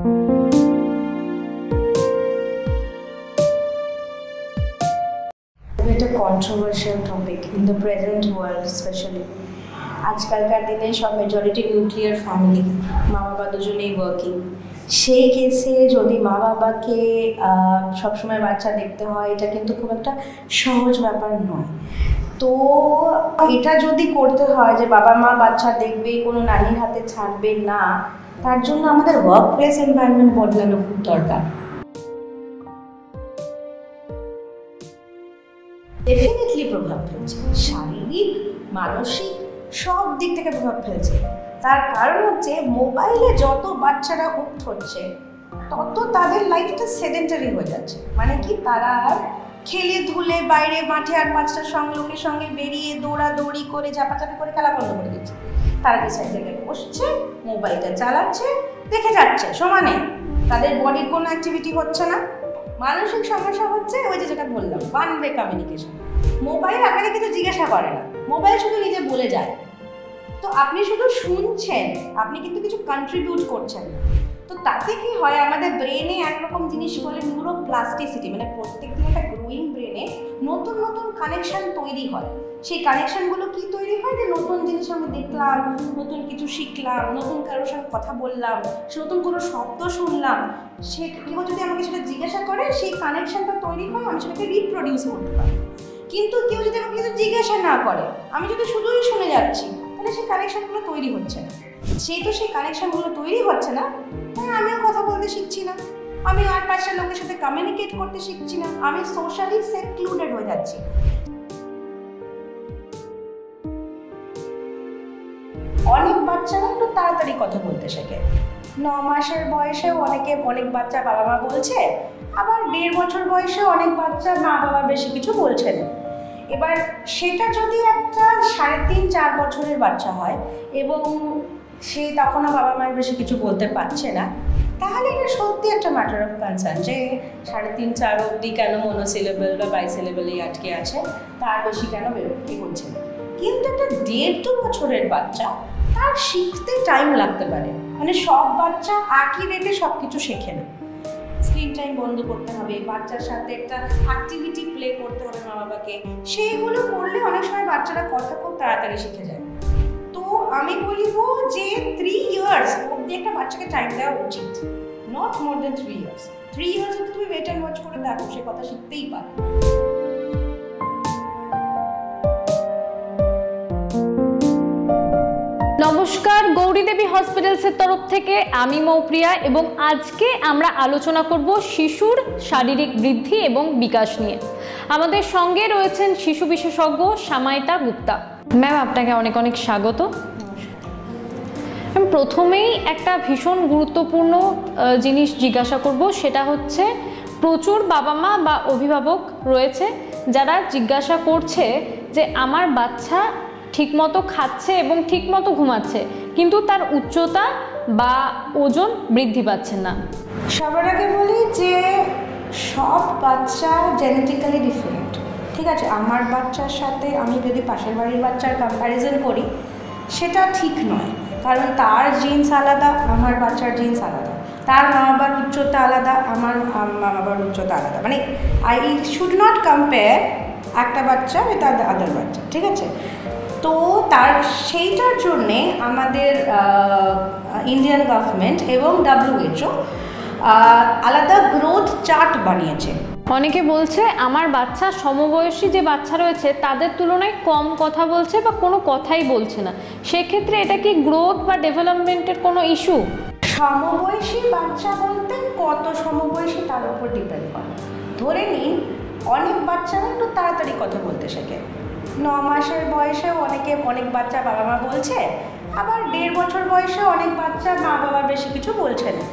It's a controversial topic in the present world, especially. আজকালকার দিনে সব মেজরিটি নিউক্লিয়ার ফ্যামিলি, মা বাবা দুজনেই ওয়ার্কিং। সেই কেসে যদি মা বাবাকে সবসময় বাচ্চা দেখতে হয়, এটা কিন্তু খুব একটা সহজ ব্যাপার নয়। তো এটা যদি করতে হয় যে বাবা মা বাচ্চা দেখবে, কোনো নানির হাতে ছাড়বে না, তার জন্য আমাদের ওয়ার্ক প্লেস এনভায়রনমেন্ট বদলানো খুব দরকার। ডেফিনেটলি প্রভাব ফেলছে, শারীরিক মানসিক সব দিক থেকে প্রভাব ফেলছে। তার কারণ হচ্ছে মোবাইলে যত বাচ্চারা হুকড হচ্ছে, তত তাদের লাইফটা সেডেন্টারি হয়ে যাচ্ছে। মানে কি, তারা আর খেলে ধুলে বাইরে মাঠে আর পাঁচটার সঙ্গে লোকের সঙ্গে বেরিয়ে দৌড়াদৌড়ি করে ঝাপাঝাপি করে খেলা বন্ধ করে দিচ্ছে। তারা কি সাইড জায়গায় বসছে, মোবাইলটা চালাচ্ছে, দেখে যাচ্ছে সমানে, তাদের বডির কোনো অ্যাক্টিভিটি হচ্ছে না। মানসিক সমস্যা হচ্ছে ওই যেটা বললাম, ওয়ান ওয়ে কমিউনিকেশন। মোবাইল আপনাকে কিছু জিজ্ঞাসা করে না, মোবাইল শুধু নিজে বলে যায়। তো আপনি শুধু শুনছেন, আপনি কিন্তু কিছু কন্ট্রিবিউট করছেন। তো তাতে কি হয়, আমাদের ব্রেনে একরকম জিনিস বলে নিউরোপ্লাস্টিসিটি, মানে প্রত্যেকদিন একটা গ্রোয়িং ব্রেনে নতুন নতুন কানেকশন তৈরি হয়। সেই কানেকশনগুলো কি তৈরি হয়, যে নতুন জিনিস আমি দেখলাম, নতুন কিছু শিখলাম, নতুন কারোর সঙ্গে কথা বললাম, নতুন কোনো শব্দ শুনলাম, সে কেউ যদি আমাকে সেটা জিজ্ঞাসা করে, সেই কানেকশনটা তৈরি হয়, আমি সেটাকে রিপ্রোডিউস করতে পারি। কিন্তু কেউ যদি আমাকে কিছু জিজ্ঞাসা না করে, আমি যদি শুধুই শুনে যাচ্ছি, তাহলে সেই কানেকশনগুলো তৈরি হচ্ছে না। যেহেতু সেই কানেকশনগুলো তৈরি হচ্ছে না, তাই আমিও কথা বলতে শিখছি না, আমি আর পাশের লোকের সাথে কমিউনিকেট করতে শিখছি না, আমি সোশ্যালি সেক্লুডেড হয়ে যাচ্ছি। অনেক বাচ্চারা একটু তাড়াতাড়ি কথা বলতে শেখে। 9 মাসের বয়সেও অনেক বাচ্চা বাবা মা বলছে, আবার 1.5 বছর বয়সেও অনেক বাচ্চা মা বাবা বেশি কিছু বলছে না। এবার সেটা যদি একটা 3.5-4 বছরের বাচ্চা হয় এবং সে তখনও বাবা মায়ের বেশি কিছু বলতে পারছে না, তাহলে এটা সত্যি একটা ম্যাটার অফ কনসার্ন যে 3.5-4 অবধি কেন মনোসিলেবল বা বাইসিলেবলেই আটকে আছে, তার বেশি কেন বেরোতে করছে না। কিন্তু একটা 1.5-2 বছরের বাচ্চা, তার শিখতে টাইম লাগতে পারে। মানে সব বাচ্চা একই রেটে সব কিছু শেখে না। স্ক্রিন টাইম বন্ধ করতে হবে, বাচ্চার সাথে একটা অ্যাক্টিভিটি প্লে করতে হবে মা বাবাকে, সেইগুলো করলে অনেক সময় বাচ্চারা কথা খুব তাড়াতাড়ি শিখে যায়। তো আমি বলবো যে 3 ইয়ার্স অবধি একটা বাচ্চাকে টাইম দেওয়া উচিত, not more than 3 years. 3 years অবধি তুমি ওয়েট অ্যান্ড ওয়াচ করে দেখো, সে কথা শিখতেই পারে। নমস্কার, গৌরী দেবী হসপিটালসের তরফ থেকে আমি মৌপ্রিয়া, এবং আজকে আমরা আলোচনা করব শিশুর শারীরিক বৃদ্ধি এবং বিকাশ নিয়ে। আমাদের সঙ্গে রয়েছেন শিশু বিশেষজ্ঞ সামায়িতা গুপ্তা। ম্যাম, আপনাকে অনেক অনেক স্বাগত। আমি প্রথমেই একটা ভীষণ গুরুত্বপূর্ণ জিনিস জিজ্ঞাসা করব, সেটা হচ্ছে প্রচুর বাবা মা বা অভিভাবক রয়েছে যারা জিজ্ঞাসা করছে যে আমার বাচ্চা ঠিকমতো খাচ্ছে এবং ঠিকমতো ঘুমাচ্ছে, কিন্তু তার উচ্চতা বা ওজন বৃদ্ধি পাচ্ছে না। সবার আগে বলি যে সব বাচ্চা জেনেটিক্যালি ডিফারেন্ট, ঠিক আছে? আমার বাচ্চার সাথে আমি যদি পাশের বাড়ির বাচ্চার কম্প্যারিজন করি, সেটা ঠিক নয়, কারণ তার জিন্স আলাদা, আমার বাচ্চার জিন্স আলাদা, তার মা বাবার উচ্চতা আলাদা, আমার মা বাবার উচ্চতা আলাদা। মানে আই শুড নট কম্পেয়ার একটা বাচ্চা উইথ আদার বাচ্চা, ঠিক আছে? তো সেইটার জন্যে আমাদের ইন্ডিয়ান গভর্নমেন্ট এবং WHO আলাদা গ্রোথ চার্ট বানিয়েছে। অনেকে বলছে আমার বাচ্চা সমবয়সী যে বাচ্চা রয়েছে তাদের তুলনায় কম কথা বলছে বা কোনো কথাই বলছে না, সেক্ষেত্রে এটা কি গ্রোথ বা ডেভেলপমেন্টের কোনো ইস্যু? সমবয়সী বাচ্চা বলতে কত সমবয়সী তার উপর ডিপেন্ড করে। ধরে নিন অনেক বাচ্চারা একটু তাড়াতাড়ি কথা বলতে শেখে। 9 মাসের বয়সেও অনেক বাচ্চা বাবা মা বলছে, আবার 1.5 বছর বয়সেও অনেক বাচ্চা মা বাবা বেশি কিছু বলছে না।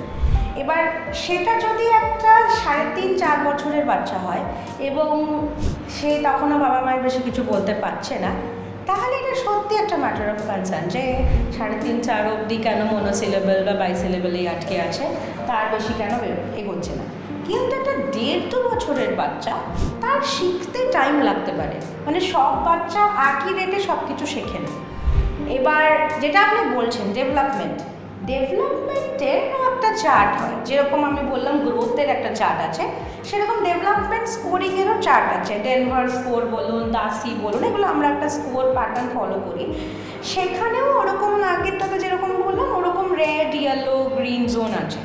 এবার সেটা যদি একটা 3.5-4 বছরের বাচ্চা হয় এবং সে তখনও বাবা মায়ের বেশি কিছু বলতে পারছে না, তাহলে এটা সত্যি একটা ম্যাটার অফ কনসার্ন যে 3.5-4 অবধি কেন মনোসিলেবল বা বাইসিলেবলেই আটকে আছে, তার বেশি কেন এগোচ্ছে না। কিন্তু একটা 1.5-2 বছরের বাচ্চা, তার শিখতে টাইম লাগতে পারে। মানে সব বাচ্চা একই রেটে সব কিছু শেখে না। এবার যেটা আপনি বলছেন ডেভেলপমেন্ট, ডেভেলপমেন্টের একটা চার্ট হয়, যেরকম আমি বললাম গ্রোথের একটা চার্ট আছে, সেরকম ডেভেলপমেন্ট স্কোরিংয়েরও চার্ট আছে। ডেনভার স্কোর বলুন, দাসি বলুন, এগুলো আমরা একটা স্কোর প্যাটার্ন ফলো করি। সেখানেও ওরকম আগেরটাতে যেরকম বললাম ওরকম রেড, ইয়েলো, গ্রিন জোন আছে।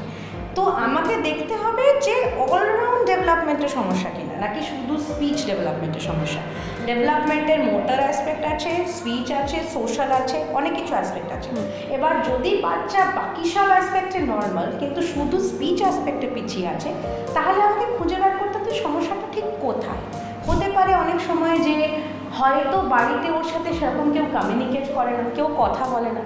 তো আমাকে দেখতে হবে যে অলরাউন্ড ডেভেলপমেন্টের সমস্যা কিনা, নাকি শুধু স্পিচ ডেভেলপমেন্টের সমস্যা। ডেভেলপমেন্টের মোটর অ্যাসপেক্ট আছে, স্পিচ আছে, সোশ্যাল আছে, অনেক কিছু অ্যাসপেক্ট আছে। এবার যদি বাচ্চা বাকি সব অ্যাসপেক্টে নর্মাল কিন্তু শুধু স্পিচ অ্যাসপেক্টে পিছিয়ে আছে, তাহলে আমাকে খুঁজে বার করতে হবে সমস্যাটা ঠিক কোথায়। হতে পারে অনেক সময় যে হয়তো বাড়িতে ওর সাথে সেরকম কেউ কমিউনিকেট করে না, কেউ কথা বলে না,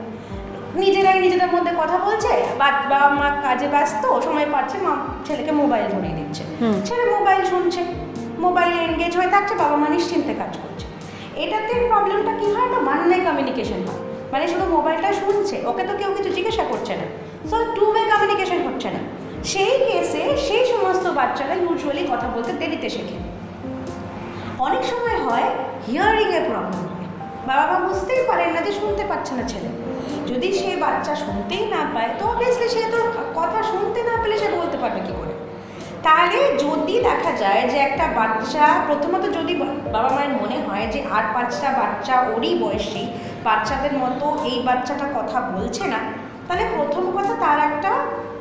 নিজেরাই নিজেদের মধ্যে কথা বলছে, বাবা মা কাজে ব্যস্ত, সময় পাচ্ছে, মা ছেলেকে মোবাইল ধরিয়ে দিচ্ছে, ছেলে মোবাইল শুনছে, মোবাইলে এনগেজ হয়ে থাকছে, বাবা মা নিশ্চিন্তে কাজ করছে। এটাতে প্রবলেমটা কী হয় না, ওয়ান ওয়ে কমিউনিকেশন হয়, মানে শুধু মোবাইলটা শুনছে, ওকে তো কেউ কিছু জিজ্ঞাসা করছে না, সো টু ওয়ে কমিউনিকেশন হচ্ছে না। সেই কেসে সেই সমস্ত বাচ্চারা ইউজুয়ালি কথা বলতে দেরিতে শেখে। অনেক সময় হয় হিয়ারিংয়ে প্রবলেম হয়, বাবা মা বুঝতেই পারেন না যে শুনতে পাচ্ছে না ছেলে। যদি সে বাচ্চা শুনতেই না পায় তো অবভিয়াসলি সে তো কথা শুনতে না পেলে সে বলতে পারবে কী করে। তাহলে যদি দেখা যায় যে একটা বাচ্চা, প্রথমত যদি বাবা মায়ের মনে হয় যে আর 5টা বাচ্চা ওরই বয়সী বাচ্চাদের মতো এই বাচ্চাটা কথা বলছে না, তাহলে প্রথম কথা তার একটা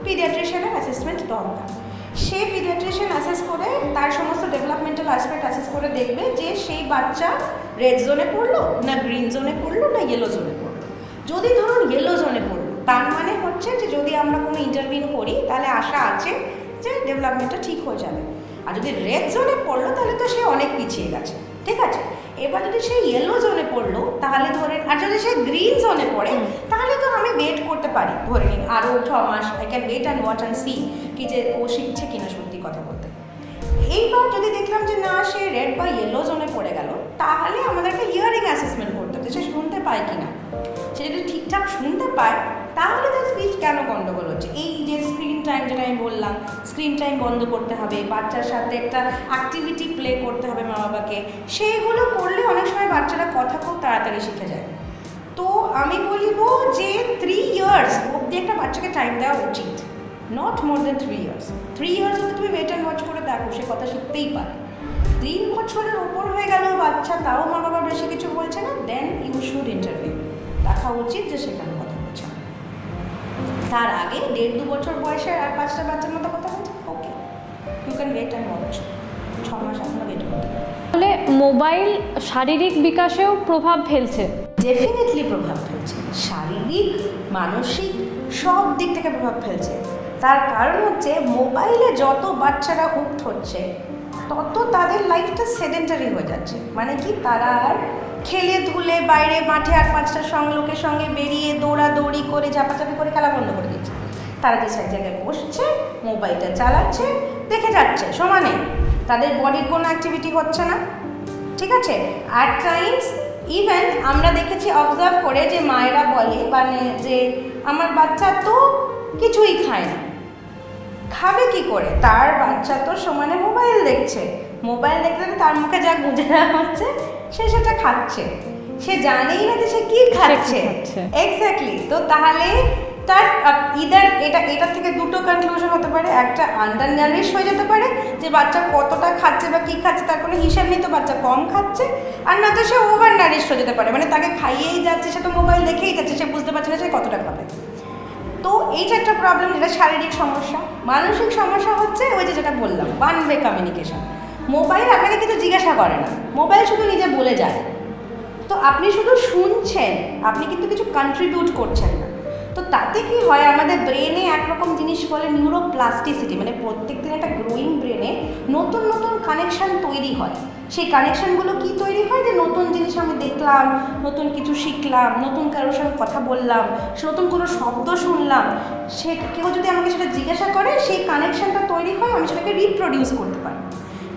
পিডিয়াট্রিশিয়ানের অ্যাসেসমেন্ট দরকার। সে পিডিয়াট্রিশিয়ান অ্যাসেস করে তার সমস্ত ডেভেলপমেন্টাল অ্যাসপেক্ট অ্যাসেস করে দেখবে যে সেই বাচ্চা রেড জোনে পড়লো না গ্রিন জোনে পড়লো না ইয়েলো জোনে পড়লো। যদি ধরুন ইয়েলো জোনে পড়লো, তার মানে হচ্ছে যে যদি আমরা কোনো ইন্টারভিউ করি তাহলে আশা আছে যে ডেভেলপমেন্টটা ঠিক হয়ে যাবে। আর যদি রেড জোনে পড়লো তাহলে তো সে অনেক পিছিয়ে গেছে, ঠিক আছে। এবার যদি সে ইয়েলো জোনে পড়লো তাহলে ধরেন, আর যদি সে গ্রিন জোনে পড়ে তাহলে তো আমি ওয়েট করতে পারি, ধরে নিন আরও 6 মাস, I can wait and watch and see কি যে ও শিখছে কিনা সত্যি কথা বলতে। এইবার যদি দেখলাম যে না সে রেড বা ইয়েলো জোনে পড়ে গেল, তাহলে আমাদের একটা হিয়ারিং অ্যাসেসমেন্ট করতে হবে, সে শুনতে পায় কিনা। সে যদি ঠিকঠাক শুনতে পায় তাহলে তার স্পিচ কেন গণ্ডগোল হচ্ছে। এই যে স্ক্রিন টাইম, যেটা আমি বললাম, স্ক্রিন টাইম বন্ধ করতে হবে, বাচ্চার সাথে একটা অ্যাক্টিভিটি প্লে করতে হবে মা বাবাকে, সেইগুলো করলে অনেক সময় বাচ্চারা কথা খুব তাড়াতাড়ি শিখে যায়। তো আমি বলবো যে 3 ইয়ার্স অবধি একটা বাচ্চাকে টাইম দেওয়া উচিত, not more than 3 years. 3 years অবধি তুমি ওয়েট অ্যান্ড ওয়াচ করে দেখো, সে কথা শিখতেই পারে। 3 বছরের ওপর হয়ে গেল বাচ্চা, তাও মা বাবা বেশি কিছু বলছে না, দেন ইউ শুড ইন্টারভিউ, দেখা উচিত যে সেখানে কথা বলছে। তার আগে 1.5-2 বছর বয়সে আর 5টা বাচ্চার মতো কথা বলছে, okay you can wait and watch, 6 মাস এখনো ওয়েট করতে পারে। তাহলে মোবাইল শারীরিক বিকাশেও প্রভাব ফেলছে? ডেফিনেটলি প্রভাব ফেলছে, শারীরিক, মানসিক সব দিক থেকে প্রভাব ফেলছে। তার কারণ হচ্ছে মোবাইলে যত বাচ্চারা হুকড হচ্ছে তত তাদের লাইফটা সেডেন্টারি হয়ে যাচ্ছে। মানে কি, তারা আর খেলে ধুলে বাইরে মাঠে আর 5টা লোকের সঙ্গে বেরিয়ে দৌড়াদৌড়ি করে ঝাপাঝাপি করে খেলা বন্ধ করে দিচ্ছে। তারা যে এক জায়গায় বসছে, মোবাইলটা চালাচ্ছে, দেখে যাচ্ছে সমানে, তাদের বডির কোনো অ্যাক্টিভিটি হচ্ছে না, ঠিক আছে। অ্যাট টাইমস ইভেন আমরা দেখেছি অবজার্ভ করে যে মায়েরা বলে মানে যে আমার বাচ্চা তো কিছুই খায় না, খাবে কি করে, তার বাচ্চা তো সমানে মোবাইল দেখছে, মোবাইল দেখতে তার মুখে যা গুঁজে দেওয়া হচ্ছে সে সেটা খাচ্ছে, সে জানেই না যে সে কি খাচ্ছে। এক্স্যাক্টলি। তো তাহলে তার এটার থেকে দুটো কনক্লুশন হতে পারে, একটা আন্ডার নারিশ হয়ে যেতে পারে যে বাচ্চা কতটা খাচ্ছে বা কী খাচ্ছে তার কোনো হিসাব নেই, তো বাচ্চা কম খাচ্ছে, আর না তো সে ওভার নারিশ হয়ে যেতে পারে, মানে তাকে খাইয়েই যাচ্ছে, সে তো মোবাইল দেখেই যাচ্ছে, সে বুঝতে পারছে না সে কতটা খাবে। তো এইটা একটা প্রবলেম, যেটা শারীরিক সমস্যা। মানসিক সমস্যা হচ্ছে ওই যেটা বললাম, ওয়ান ওয়ে কমিউনিকেশন। মোবাইল আপনাকে কিছু জিজ্ঞাসা করে না, মোবাইল শুধু নিজে বলে যায়, তো আপনি শুধু শুনছেন, আপনি কিন্তু কিছু কন্ট্রিবিউট করছেন না। তো তাতে কি হয়, আমাদের ব্রেনে একরকম জিনিস বলে নিউরোপ্লাস্টিসিটি, মানে প্রত্যেকদিন একটা গ্রোয়িং ব্রেনে নতুন নতুন কানেকশান তৈরি হয়। সেই কানেকশানগুলো কি তৈরি হয়, যে নতুন জিনিস আমি দেখলাম, নতুন কিছু শিখলাম, নতুন কারোর সঙ্গে কথা বললাম, নতুন কোনো শব্দ শুনলাম, সে কেউ যদি আমাকে সেটা জিজ্ঞাসা করে সেই কানেকশানটা তৈরি হয়, আমি সেটাকে রিপ্রোডিউস করতে পারি।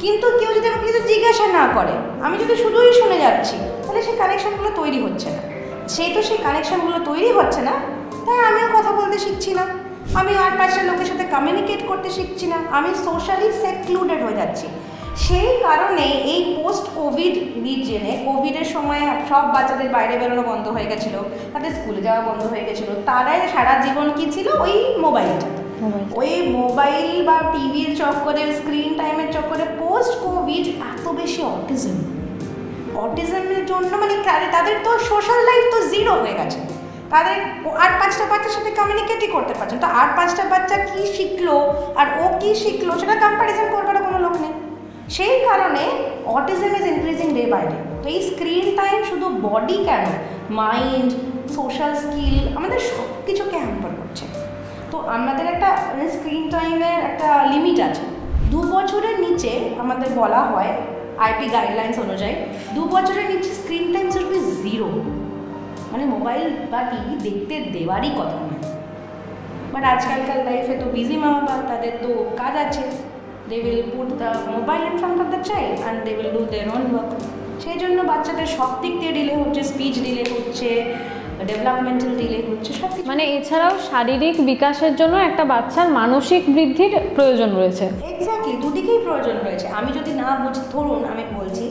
কিন্তু কেউ যদি আমাকে কিছু জিজ্ঞাসা না করে, আমি যদি শুধুই শুনে যাচ্ছি, তাহলে সেই কানেকশানগুলো তৈরি হচ্ছে না। সেই কানেকশানগুলো তৈরি হচ্ছে না, তাই আমিও কথা বলতে শিখছি না, আমি আর 5টা লোকের সাথে কমিউনিকেট করতে শিখছি না, আমি সোশ্যালি সেক্লুডেড হয়ে যাচ্ছি। সেই কারণে এই পোস্ট কোভিড রিজনে, কোভিডের সময় সব বাচ্চাদের বাইরে বেরোনো বন্ধ হয়ে গেছিলো, তাদের স্কুলে যাওয়া বন্ধ হয়ে গেছিলো, তারাই সারা জীবন কি ছিল ওই মোবাইলটা, ওই মোবাইল বা টিভির চক্করে, স্ক্রিন টাইমের চক্করে পোস্ট কোভিড এত বেশি অটিজমের জন্য মানে তাদের তো সোশ্যাল লাইফ তো জিরো হয়ে গেছে, তাদের আর 5টা বাচ্চার সাথে কমিউনিকেটই করতে পারছে, তো আর 5টা বাচ্চা কী শিখলো আর ও কী শিখলো সেটা কম্প্যারিজন করবার কোনো লোক নেই। সেই কারণে autism is increasing day by day. তো এই স্ক্রিন টাইম শুধু বডি কেন, মাইন্ড, সোশ্যাল স্কিল, আমাদের সব কিছুকে হ্যাম্পার করছে। তো আমাদের একটা স্ক্রিন টাইমের একটা লিমিট আছে, 2 বছরের নিচে আমাদের বলা হয় আইপি গাইডলাইন্স অনুযায়ী 2 বছরের নিচে স্ক্রিন টাইম শুড বি 0, মানে মোবাইল বা টিভি দেখতে দেওয়ারই কথা নয়। বাট আজকালকার লাইফে তো বিজি মা বাবা, তাদের তো কাজ আছে, they will put the mobile in front of the child and they will do their own work. সেই জন্য বাচ্চাদের সব দিক দিয়ে ডিলে হচ্ছে, স্পিচ ডিলে হচ্ছে, ডেভেলপমেন্টাল ডিলে হচ্ছে, সব কিছু। মানে এছাড়াও শারীরিক বিকাশের জন্য একটা বাচ্চার মানসিক বৃদ্ধির প্রয়োজন রয়েছে। এক্স্যাক্টলি, দুদিকেই প্রয়োজন রয়েছে। আমি যদি না বুঝি, ধরুন আমি বলছি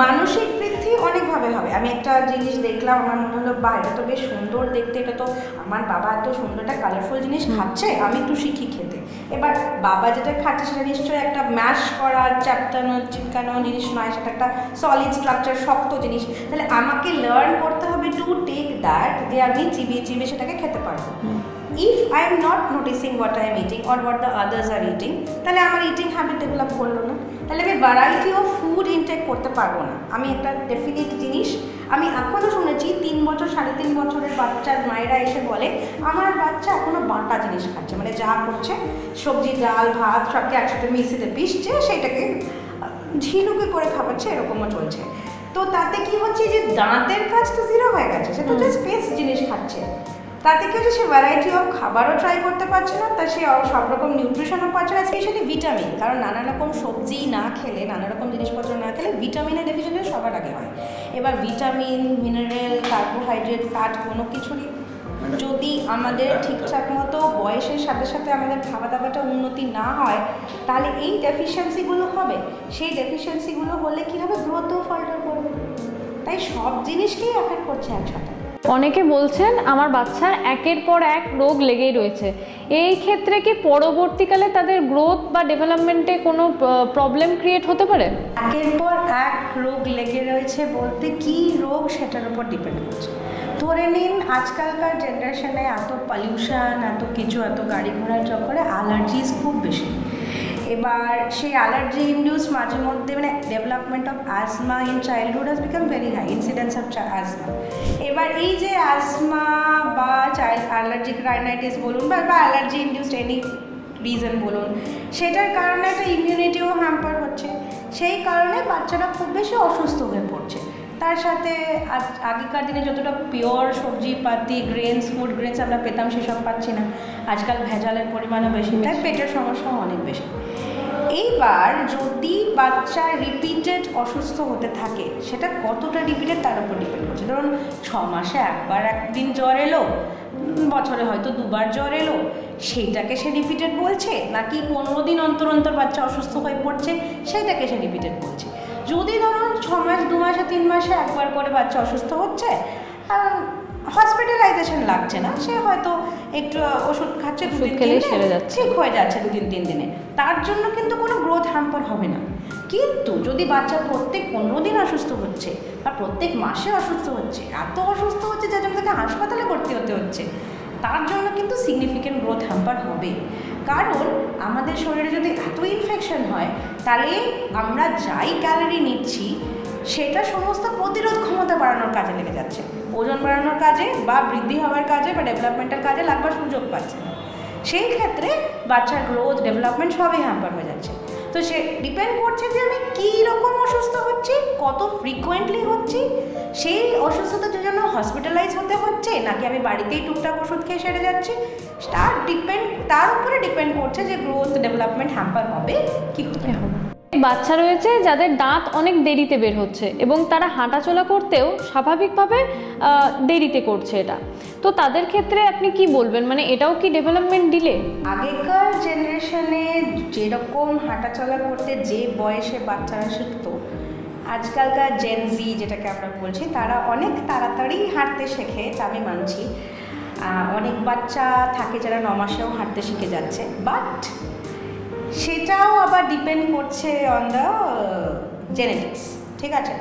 মানসিক বৃদ্ধি অনেকভাবে হবে। আমি একটা জিনিস দেখলাম, আমার মনে হলো বা এটা তো বেশ সুন্দর দেখতে, এটা তো আমার বাবা এত সুন্দর একটা কালারফুল জিনিস খাচ্ছে, আমি একটু শিখি খেতে। এবার বাবা যেটা খাচ্ছে সেটা নিশ্চয়ই একটা ম্যাশ করা, চাপটানো, চিপকানো জিনিস নয়, সেটা একটা সলিড স্ট্রাকচার, শক্ত জিনিস। তাহলে আমাকে লার্ন করতে হবে টু টেক দ্যাট, যে আমি চিবিয়ে চিবিয়ে সেটাকে খেতে পারবো। If I am not noticing what I am eating or what the others are eating, তাহলে আমার ইটিং হ্যাবিট ডেভেলপ করলো না, তাহলে আমি ভ্যারাইটি অফ ফুড ইনটেক করতে পারবো না। আমি একটা ডেফিনিট জিনিস আমি এখনও শুনেছি, 3 বছর 3.5 বছরের বাচ্চার মায়েরা এসে বলে আমার বাচ্চা এখনও বাটা জিনিস খাচ্ছে, মানে যা করছে সবজি, ডাল, ভাত সবকে একসাথে মিক্সিতে পিষছে, সেইটাকে ঝিনুকে করে খাওয়াচ্ছে, এরকমও চলছে। তো তাতে কি হচ্ছে যে দাঁতের কাজ তো 0 হয়ে গেছে, সে তো জাস্ট পেস্ট জিনিস খাচ্ছে। তাতে কি হচ্ছে, সে ভ্যারাইটি অফ খাবারও ট্রাই করতে পারছে না, তা সে সব রকম নিউট্রিশনও পাচ্ছে না, স্পেশালি ভিটামিন। কারণ নানা রকম সবজি না খেলে, নানা রকম জিনিসপত্র না খেলে ভিটামিনের ডেফিসিয়েন্সি সবার আগে হয়। এবার ভিটামিন, মিনারেল, কার্বোহাইড্রেট, ফ্যাট কোনো কিছুরই যদি আমাদের ঠিকঠাক মতো বয়সের সাথে সাথে আমাদের খাওয়া দাওয়াটা উন্নতি না হয়, তাহলে এই ডেফিসিয়েন্সিগুলো হবে। সেই ডেফিসিয়েন্সিগুলো হলে কী হবে, গ্রোথও ফল্টার করবে। তাই সব জিনিসকেই এফেক্ট করছে একসাথে। অনেকে বলছেন আমার বাচ্চার একের পর এক রোগ লেগেই রয়েছে, এই ক্ষেত্রে কি পরবর্তীকালে তাদের গ্রোথ বা ডেভেলপমেন্টে কোনো প্রবলেম ক্রিয়েট হতে পারে? একের পর এক রোগ লেগে রয়েছে বলতে কি রোগ সেটার উপর ডিপেন্ড করছে। ধরে নিন আজকালকার জেনারেশনে এত পলিউশন, এত কিছু, এত গাড়ি ঘোড়ার চক্করে অ্যালার্জিস খুব বেশি। এবার সেই অ্যালার্জি ইন্ডিউস মাঝে মধ্যে মানে development of asthma in childhood has become very high, incidence of asthma. এবার এই যে অ্যাজমা বা চাইল্ড অ্যালার্জিক রাইনাইটিস বলুন বা অ্যালার্জি ইন্ডিউসড এনি রিজন বলুন, সেটার কারণে একটা ইমিউনিটিও হ্যাম্পার হচ্ছে। সেই কারণে বাচ্চারা খুব বেশি অসুস্থ হয়ে পড়ছে। তার সাথে আগেকার দিনে যতটা পিওর সবজিপাতি, গ্রেনস, ফুড গ্রেনস আমরা পেতাম সেসব পাচ্ছি না। আজকাল ভেজালের পরিমাণও বেশি, তাই পেটের সমস্যাও অনেক বেশি। এইবার যদি বাচ্চা রিপিটেড অসুস্থ হতে থাকে, সেটা কতটা রিপিটেড তার উপর ডিপেন্ড করছে। ধরুন 6 মাসে একবার একদিন জ্বর এলো, বছরে হয়তো 2বার জ্বর এলো, সেইটাকে সে রিপিটেড বলছে, নাকি 15 দিন অন্তর অন্তর বাচ্চা অসুস্থ হয়ে পড়ছে সেইটাকে সে রিপিটেড বলছে। যদি ধরুন 6 মাস, 2 মাসে, 3 মাসে একবার করে বাচ্চা অসুস্থ হচ্ছে, হসপিটালাইজেশন লাগছে না, সে হয়তো একটু ওষুধ খাচ্ছে, 2 দিন খেলে ঠিক হয়ে যাচ্ছে 2 দিন 3 দিনে, তার জন্য কিন্তু কোনো গ্রোথ হ্যাম্পার হবে না। কিন্তু যদি বাচ্চা প্রত্যেক 15 দিন অসুস্থ হচ্ছে বা প্রত্যেক মাসে অসুস্থ হচ্ছে, এত অসুস্থ হচ্ছে যার জন্য তাকে হাসপাতালে ভর্তি হতে হচ্ছে, তার জন্য কিন্তু সিগনিফিক্যান্ট গ্রোথ হ্যাম্পার হবে। কারণ আমাদের শরীরে যদি এত ইনফেকশন হয়, তাহলে আমরা যাই ক্যালোরি নিচ্ছি সেটা সমস্ত প্রতিরোধ ক্ষমতা বাড়ানোর কাজে লেগে যাচ্ছে, ওজন বাড়ানোর কাজে বা বৃদ্ধি হওয়ার কাজে বা ডেভেলপমেন্টাল কাজে লাগবার সুযোগ পাচ্ছে না। সেই ক্ষেত্রে বাচ্চার গ্রোথ, ডেভেলপমেন্ট সবই হ্যাম্পার হয়ে যাচ্ছে। তো সে ডিপেন্ড করছে যে আমি কী রকম অসুস্থ হচ্ছি, কত ফ্রিকোয়েন্টলি হচ্ছি, সেই অসুস্থতার জন্য হসপিটালাইজ হতে হচ্ছে নাকি আমি বাড়িতেই টুকটাক ওষুধ খেয়ে সেরে যাচ্ছি, তার উপরে ডিপেন্ড করছে যে গ্রোথ, ডেভেলপমেন্ট হ্যাম্পার হবে কি হবে। বাচ্চা রয়েছে যাদের দাঁত অনেক দেরিতে বের হচ্ছে এবং তারা হাঁটাচলা করতেও স্বাভাবিকভাবে দেরিতে করছে, এটা তো তাদের ক্ষেত্রে আপনি কি বলবেন, মানে এটাও কি ডেভেলপমেন্ট ডিলে? আগেকার জেনারেশনে যেরকম হাঁটাচলা করতে যে বয়সে বাচ্চারা শিখতো, আজকালকার জেন জি যেটাকে আমরা বলছি, তারা অনেক তাড়াতাড়ি হাঁটতে শেখে, তা আমি মানছি। অনেক বাচ্চা থাকে যারা 9 মাসেও হাঁটতে শিখে যাচ্ছে, বাট সেটাও আবার ডিপেন্ড করছে অন দ্য জেনেটিক্স, ঠিক আছে?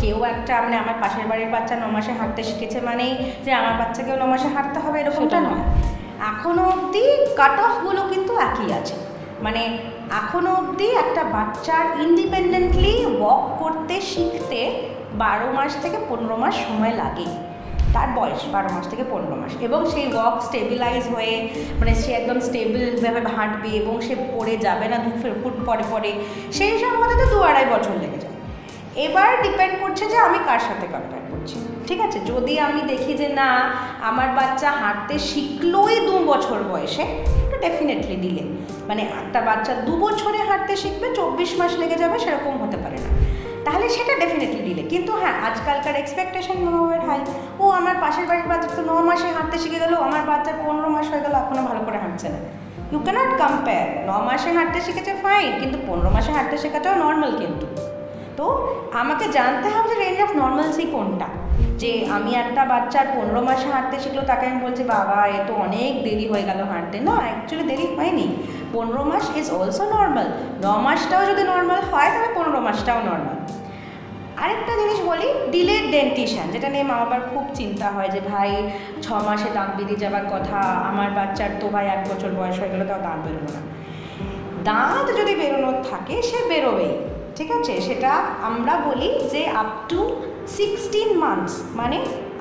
কেউ একটা মানে আমার পাশের বাড়ির বাচ্চা 9 মাসে হাঁটতে শিখেছে মানেই যে আমার বাচ্চাকেও 9 মাসে হাঁটতে হবে এরকমটা নয়। এখনও অবধি কাট অফগুলো কিন্তু একই আছে, মানে এখনও অবধি একটা বাচ্চার ইন্ডিপেন্ডেন্টলি ওয়াক করতে শিখতে 12 মাস থেকে 15 মাস সময় লাগে, তার বয়স 12 মাস থেকে 15 মাস, এবং সেই ওয়াক স্টেবিলাইজ হয়ে মানে সে একদম স্টেবলভাবে হাঁটবে এবং সে পড়ে যাবে না 2 ফুট পরে পরে, সেই সব হতে তো 2-2.5 বছর লেগে যায়। এবার ডিপেন্ড করছে যে আমি কার সাথে কম্পেয়ার করছি, ঠিক আছে? যদি আমি দেখি যে না আমার বাচ্চা হাঁটতে শিখলোই 2 বছর বয়সে, তো ডেফিনেটলি ডিলে, মানে একটা বাচ্চা 2 বছরে হাঁটতে শিখবে 24 মাস লেগে যাবে সেরকম হতে পারে না, তাহলে সেটা ডেফিনেটলি ডিলে। কিন্তু হ্যাঁ, আজকালকার এক্সপেকটেশন মনে হাই, ও আমার পাশের বাড়ির বাচ্চা তো 9 মাসে হাঁটতে শিখে গেল, আমার বাচ্চার 15 মাস হয়ে গেল এখনও ভালো করে হাঁটছে না। You cannot compare. 9 মাসে হাঁটতে শিখেছে ফাইন, কিন্তু 15 মাসে হাঁটতে শেখাটাও নর্মাল। কিন্তু তো আমাকে জানতে হবে যে রেঞ্জ অফ নর্মালসি কোনটা, যে আমি একটা বাচ্চার 15 মাসে হাঁটতে শিখলো তাকে আমি বলছি বাবা এ তো অনেক দেরি হয়ে গেল হাঁটতে, না অ্যাকচুয়ালি দেরি হয়নি, 15 মাস ইজ অলসো নর্মাল। 9 মাসটাও যদি নর্মাল হয় তাহলে 15 মাসটাও নর্মাল। আরেকটা জিনিস বলি, ডিলেড ডেন্টিশন, যেটা নিয়ে মা বাবার খুব চিন্তা হয় যে ভাই 6 মাসে দাঁত বেরিয়ে যাবার কথা, আমার বাচ্চার তো ভাই 1 বছর বয়স হয়ে গেলো তাও দাঁত বেরোলো না। দাঁত যদি বেরোনোর থাকে সে বেরোবেই, ঠিক আছে? সেটা আমরা বলি যে আপ টু 16 মান্থস, মানে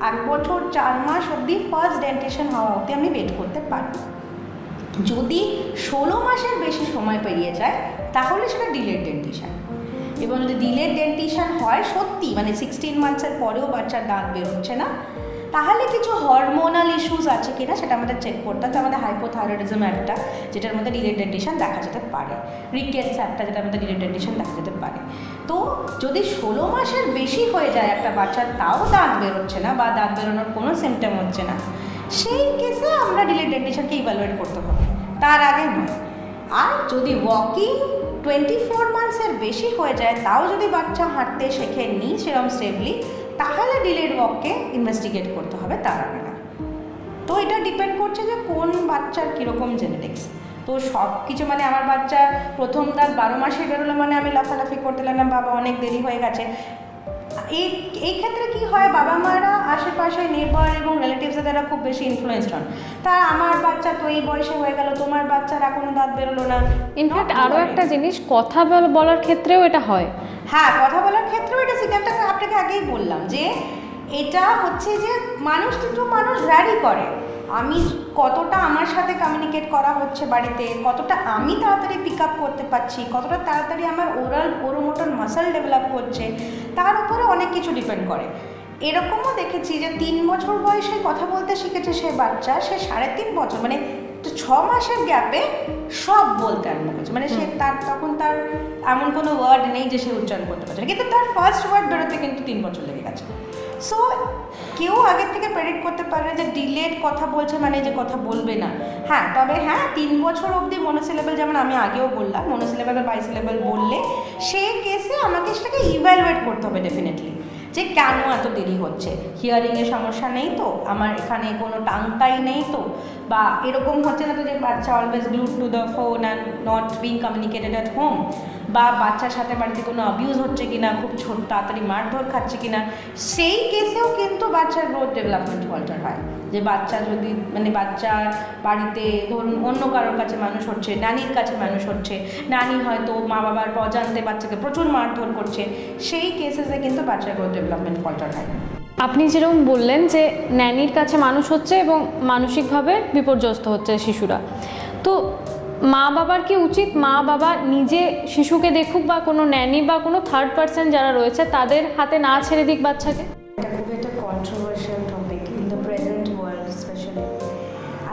1 বছর 4 মাস অবধি ফার্স্ট ডেন্টিশন হওয়া অবধি আমি ওয়েট করতে পারি। যদি 16 মাসের বেশি সময় পেরিয়ে যায় তাহলে সেটা ডিলেড ডেন্টিশন। এবং যদি ডিলেড ডেন্টিশন হয় সত্যি, মানে 16 মান্থসের পরেও বাচ্চার দাঁত বেরোচ্ছে না, তাহলে কিছু হরমোনাল ইস্যুস আছে কিনা সেটা আমাদের চেক করতে হবে। আমাদের হাইপোথাইরয়েডিজম একটা, যেটার মধ্যে ডিলেড ডেন্টিশন দেখা যেতে পারে, রিকেটস একটা, যেটার মধ্যে ডিলেড ডেন্টিশন দেখা যেতে পারে। তো যদি 16 মাসের বেশি হয়ে যায় একটা বাচ্চার তাও দাঁত বেরোচ্ছে না বা দাঁত বেরোনোর কোনো সিমটম হচ্ছে না, সেই কেসে আমরা ডিলেড ডেন্টিশনকে ইভ্যালুয়েট করতে হবে, তার আগে নয়। আর যদি ওয়াকিং 24 মান্থসের বেশি হয়ে যায় তাও যদি বাচ্চা হাঁটতে শেখেননি সেরকম স্টেবলি, তাহলে ডিলেড ওয়াককে ইনভেস্টিগেট করতে হবে, তার আগে না। তো এটা ডিপেন্ড করছে যে কোন বাচ্চার কীরকম জেনেটিক্স। তো সব কিছু মানে আমার বাচ্চার প্রথম দাঁত 12 মাসে বেরোলো মানে আমি লাফালাফি করতে লাগলাম বাবা অনেক দেরি হয়ে গেছে। এই ক্ষেত্রে কি হয়, বাবা মারা আশেপাশে নেবার এবং রিলেটিভসের দ্বারা খুব বেশি ইনফ্লুয়েসড হন, তা আমার বাচ্চা তো এই বয়সে হয়ে গেল, তোমার বাচ্চার এখনো দাঁত বেরোলো না। ইনফ্যাক্ট আরও একটা জিনিস, কথা বলার ক্ষেত্রেও এটা হয়। হ্যাঁ, কথা বলার ক্ষেত্রেও এটা সিস্টেমটা আপনাকে আগেই বললাম যে এটা হচ্ছে যে মানুষ দুটো মানুষ ভ্যারি করে। আমি কতটা আমার সাথে কমিউনিকেট করা হচ্ছে বাড়িতে, কতটা আমি তাড়াতাড়ি পিক আপ করতে পারছি, কতটা তাড়াতাড়ি আমার ওরোমোটর মাসল ডেভেলপ করছে, তার উপরে অনেক কিছু ডিপেন্ড করে। এরকমও দেখেছি যে 3 বছর বয়সে কথা বলতে শিখেছে সে বাচ্চা, সে 3.5 বছর মানে 6 মাসের গ্যাপে সব বলতে আরম্ভ করছে, মানে সে তখন তার এমন কোনো ওয়ার্ড নেই যে সে উচ্চারণ করতে পারছে না, কিন্তু তার ফার্স্ট ওয়ার্ড বেরোতে কিন্তু 3 বছর লেগে গেছে। সো কেউ আগের থেকে প্রেডিক্ট করতে পারে না যে ডিলেড কথা বলছে মানে যে কথা বলবে না। হ্যাঁ, তবে হ্যাঁ 3 বছর অবধি মনোসিলেবল, যেমন আমি আগেও বললাম মনোসিলেবল বা বাইসিলেবল বললে সেই কেসে আমাকে সেটাকে ইভ্যালুয়েট করতে হবে ডেফিনেটলি, যে কেন এত দেরি হচ্ছে, হিয়ারিংয়ের সমস্যা নেই তো, আমার এখানে কোনো টাংটাই নেই তো, বা এরকম হচ্ছে না তো যে বাচ্চা always glued to the phone and not being communicated at home, বা বাচ্চার সাথে বাড়িতে কোনো অ্যাবিউজ হচ্ছে কিনা, খুব তাড়াতাড়ি মারধর খাচ্ছে কিনা, সেই কেসেও কিন্তু বাচ্চার গ্রোথ ডেভেলপমেন্ট ফল্টার হয়। যে বাচ্চা যদি মানে বাচ্চার বাড়িতে ধরুন অন্য কারোর কাছে মানুষ হচ্ছে, নানির কাছে মানুষ হচ্ছে, নানি হয়তো মা বাবার অজান্তে বাচ্চাকে প্রচুর মারধর করছে, সেই কেসেসে কিন্তু বাচ্চার গ্রোথ ডেভেলপমেন্ট ফল্টার হয়। আপনি যেরকম বললেন যে ন্যানির কাছে মানুষ হচ্ছে এবং মানসিকভাবে বিপর্যস্ত হচ্ছে শিশুরা, তো মা বাবার কি উচিত মা বাবা নিজে শিশুকে দেখুক বা কোনো ন্যানি বা কোনো থার্ড পার্সন যারা রয়েছে তাদের হাতে না ছেড়ে দিক বাচ্চাকে? এটা খুব একটা controversial topic in the present world specially.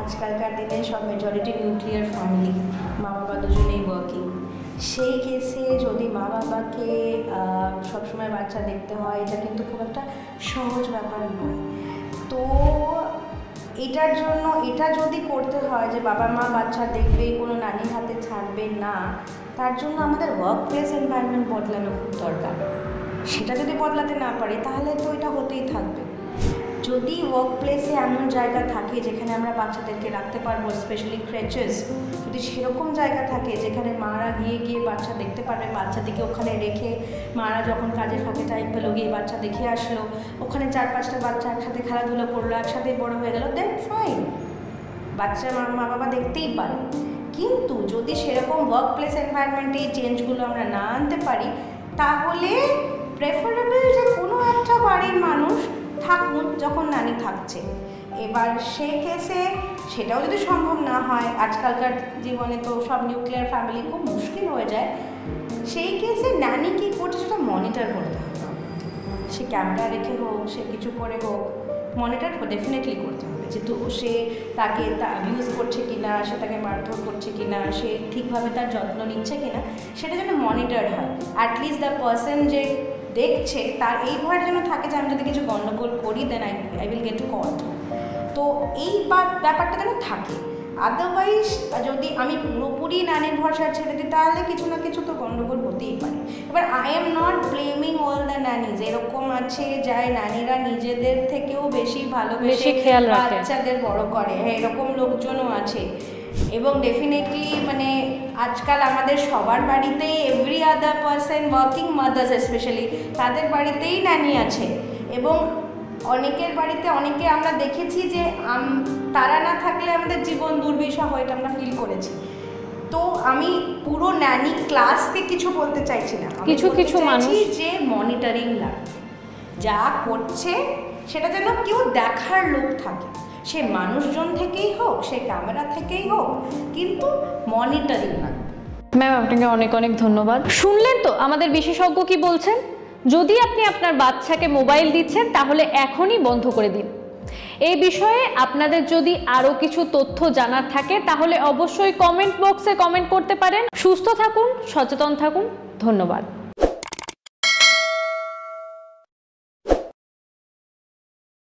আজকালকার দিনে সব মেজরিটি নিউক্লিয়ার ফ্যামিলি, মা বাবা দুজনেই ওয়ার্কিং, সেই কেসে যদি মা বাবাকে সবসময় বাচ্চা দেখতে হয় এটা কিন্তু খুব একটা সহজ ব্যাপার নয়। তো এটার জন্য এটা যদি করতে হয় যে বাবা মা বাচ্চা দেখবে, কোনো নানির হাতে ছাড়বে না, তার জন্য আমাদের ওয়ার্ক প্লেস এনভায়রনমেন্ট বদলানো খুব দরকার। সেটা যদি বদলাতে না পারে তাহলে তো এটা হতেই থাকবে। যদি ওয়ার্ক প্লেসে এমন জায়গা থাকে যেখানে আমরা বাচ্চাদেরকে রাখতে পারবো, স্পেশালি ক্রেচেস, যদি সেরকম জায়গা থাকে যেখানে মারা গিয়ে গিয়ে বাচ্চা দেখতে পারবে, বাচ্চাদেরকে ওখানে রেখে মারা যখন কাজে ফাঁকে টাইম পেলো গিয়ে বাচ্চা দেখে আসলো, ওখানে 4-5টা বাচ্চা একসাথে খেলাধুলো করলো, একসাথে বড় হয়ে গেল, দেন ফাইন, বাচ্চা মা বাবা দেখতেই পারে। কিন্তু যদি সেরকম ওয়ার্ক প্লেস এনভায়রনমেন্টে এই চেঞ্জগুলো আমরা না আনতে পারি, তাহলে প্রেফারেবল যে কোনো একটা বাড়ির মানুষ থাকুন যখন নানি থাকছে। এবার সে কেসে সেটাও যদি সম্ভব না হয়, আজকালকার জীবনে তো সব নিউক্লিয়ার ফ্যামিলি খুব মুশকিল হয়ে যায়, সেই কেসে নানি কী করছে সেটা মনিটর করতে হবে। সে ক্যামেরা রেখে হোক, সে কিছু করে হোক, মনিটর ডেফিনেটলি করতে হবে যে তো সে তাকে অ্যাবিউজ করছে কিনা, সে তাকে মারধর করছে কিনা, সে ঠিকভাবে তার যত্ন নিচ্ছে কিনা, সেটা যেন মনিটর হয়। অ্যাটলিস্ট দ্য পার্সন যে দেখছে তার এই ভয়ের জন্য থাকে যে আমি যদি কিছু গণ্ডগোল করি দেন আই উইল গেট কট। তো এই ব্যাপারটা যেন থাকে। আদারওয়াইজ যদি আমি পুরোপুরি নানির ভরসা ছেড়ে দিই তাহলে কিছু না কিছু তো গণ্ডগোল হতেই পারে। এবার I am not blaming all the nannies, এরকম আছে যাই নানিরা নিজেদের থেকেও বেশি ভালোবেসে বাচ্চাদের বড় করে, হ্যাঁ এরকম লোকজনও আছে। এবং ডেফিনেটলি মানে আজকাল আমাদের সবার বাড়িতেই every other person, working mother's specially, তাদের বাড়িতেই নানি আছে। এবং অনেকের বাড়িতে অনেকে আমরা দেখেছি যে তারা না থাকলে আমাদের জীবন দুর্বিষহ, এটা আমরা ফিল করেছি। তো আমি পুরো ন্যানি ক্লাসকে কিছু বলতে চাইছি না, কিছু মানুষ যে মনিটরিং লাগবে, যা করছে সেটা যেন কেউ দেখার লোক থাকে, সে মানুষজন থেকেই হোক, সে ক্যামেরা থেকেই হোক, কিন্তু মনিটরিং লাগবে। ম্যাম আপনাকে অনেক অনেক ধন্যবাদ। শুনলেন তো আমাদের বিশেষজ্ঞ কি বলছেন? যদি আপনি আপনার বাচ্চাকে মোবাইল দিচ্ছেন তাহলে এখনই বন্ধ করে দিন। এই বিষয়ে আপনাদের যদি আরও কিছু তথ্য জানার থাকে তাহলে অবশ্যই কমেন্ট বক্সে কমেন্ট করতে পারেন। সুস্থ থাকুন, সচেতন থাকুন, ধন্যবাদ।